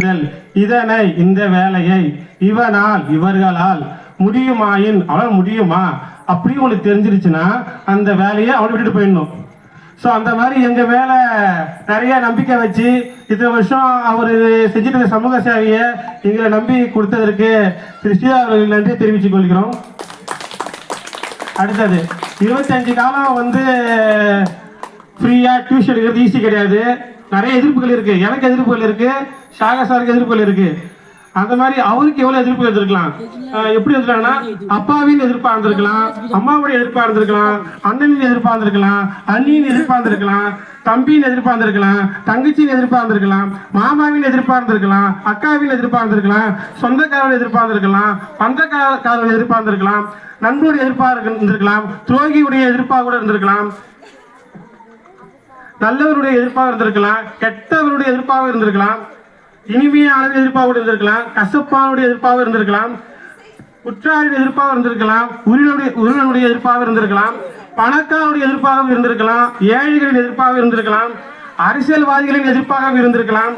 செய்தல். இதனை இந்த வேலையை இவனால் இவர்களால் முடியுமாயின் அவனால் முடியுமா அப்படி உங்களுக்கு தெரிஞ்சிருச்சுன்னா அந்த வேலையை அவனை விட்டுட்டு போயிடணும். ஸோ அந்த மாதிரி எங்கள் மேலே நிறைய நம்பிக்கை வச்சு இத்தனை வருஷம் அவர் செஞ்சுட்டு சமூக சேவையை எங்களை நம்பி கொடுத்ததற்கு திரு ஸ்ரீதர் அவர்கள் நன்றி தெரிவித்துக் கொள்கிறோம். அடுத்தது 25 காலம் வந்து ஃப்ரீயாக டியூஷன் எடுக்கிறது ஈஸி கிடையாது. நிறைய எதிர்ப்புகள் இருக்குது. எனக்கு எதிர்ப்புகள் இருக்குது, ஷாகா சாருக்கு எதிர்ப்புகள் இருக்குது. அந்த மாதிரி அவருக்கு எவ்வளோ எதிர்ப்பு இருந்திருக்கலாம். எப்படி இருந்திருக்காங்கன்னா அப்பாவின் எதிர்ப்பாக இருந்திருக்கலாம், அம்மாவுடைய எதிர்ப்பாக இருந்திருக்கலாம், அண்ணனின் எதிர்ப்பாக இருந்திருக்கலாம், அண்ணியின் எதிர்ப்பாக இருந்திருக்கலாம், தம்பியின் எதிர்ப்பாக இருந்திருக்கலாம், தங்கச்சியின் எதிர்ப்பாக இருந்திருக்கலாம், மாமாவின் எதிர்ப்பாக இருந்திருக்கலாம், அக்காவின் எதிர்ப்பாக இருந்திருக்கலாம், சொந்தக்காரன் எதிர்ப்பாக இருந்திருக்கலாம், பந்தக்காரன் எதிர்ப்பாக இருந்திருக்கலாம், நண்பருடைய எதிர்ப்பாக இருந்திருக்கலாம், துரோகியுடைய எதிர்ப்பாக கூட இருந்திருக்கலாம், நல்லவருடைய எதிர்ப்பாக இருந்திருக்கலாம், கெட்டவருடைய எதிர்ப்பாக இருந்திருக்கலாம், இனிமையான எதிர்ப்பாக இருந்திருக்கலாம், கசப்பானுடைய எதிர்ப்பாக இருந்திருக்கலாம், குற்றாரின் எதிர்ப்பாக இருந்திருக்கலாம், உயிரினுடைய எதிர்ப்பாக இருந்திருக்கலாம், பணக்காரனுடைய எதிர்ப்பாக இருந்திருக்கலாம், ஏழைகளின் எதிர்ப்பாக இருந்திருக்கலாம், அரசியல்வாதிகளின் எதிர்ப்பாக இருந்திருக்கலாம்,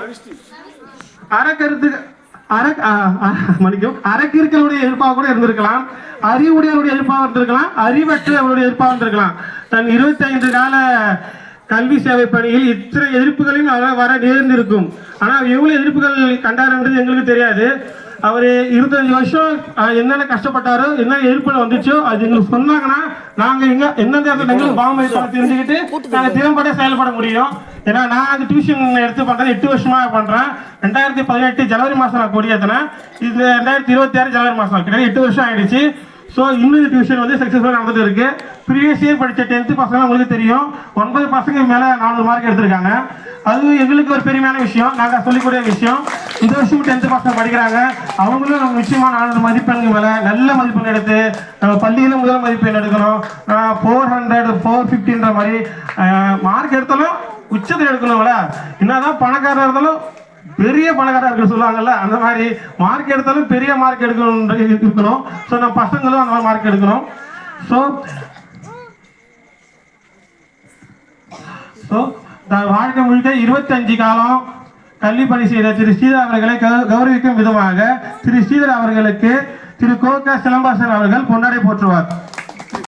அறக்கிற்களுடைய எதிர்ப்பாக கூட இருந்திருக்கலாம், அறிவுடையவருடைய எதிர்ப்பாக இருந்திருக்கலாம், அறிவற்றவருடைய எதிர்ப்பாக இருந்திருக்கலாம். தன் 25 கால கல்வி சேவை பணியில் இத்தனை எதிர்ப்புகளையும் வர நேர்ந்திருக்கும். ஆனால் எவ்வளவு எதிர்ப்புகள் கண்டாருன்றது எங்களுக்கு தெரியாது. அவர் 25 வருஷம் என்னென்ன கஷ்டப்பட்டாரோ என்ன எதிர்ப்புகள் வந்துச்சோ அது எங்களுக்கு சொன்னாங்கன்னா நாங்கள் எந்தெந்த எங்களுக்கு பாவமதிப்பை தெரிஞ்சுக்கிட்டு நாங்கள் திறம்பட செயல்பட முடியும். ஏன்னா நான் அந்த டியூஷன் எடுத்து பண்ணுறது 8 வருஷமாக பண்ணுறேன். 2018 ஜனவரி மாதம் நான் கொடியேற்றினேன். இது 2026 ஜனவரி மாதம் கிட்டத்தட்ட 8 வருஷம் ஆகிடுச்சு. ஸோ இன்னொரு டியூஷன் வந்து சக்ஸஸ்ஃபுல்லாக நடந்துட்டு இருக்கு. ப்ரீவியஸ் இயர் படித்த 10th பசங்க உங்களுக்கு தெரியும், 9 பசங்க மேலே 400 மார்க் எடுத்திருக்காங்க. அது எங்களுக்கு ஒரு பெருமையான விஷயம், நாங்கள் சொல்லிக்கூடிய விஷயம். இந்த வருஷம் 10th பசங்க படிக்கிறாங்க. அவங்களும் நம்ம நிச்சயமாக 400 மதிப்பெண்கள் மேலே நல்ல மதிப்பெண் எடுத்து நம்ம பள்ளியில் முதல் மதிப்பெண் எடுக்கணும். 400 450ன்ற மாதிரி மார்க் எடுத்தாலும் உச்சத்தில் எடுக்கணும்ல. என்னதான் பணக்காரர் இருந்தாலும் பெரிய பணக்காரர் இருக்க சொல்லுவாங்கல்ல, அந்த மாதிரி மார்க் எடுத்தாலும் பெரிய மார்க் இருக்கணும். ஸோ நம்ம பசங்களும் அந்த மாதிரி மார்க் எடுக்கணும். ஸோ வாழ்க்கை முழுக்க 25 காலம் கல்வி பணி செய்த திரு ஸ்ரீதர் அவர்களை கௌரவிக்கும் விதமாக திரு ஸ்ரீதர் அவர்களுக்கு திரு கோக சிலம்பாசன் அவர்கள் பொன்னாடை போற்றுவார்.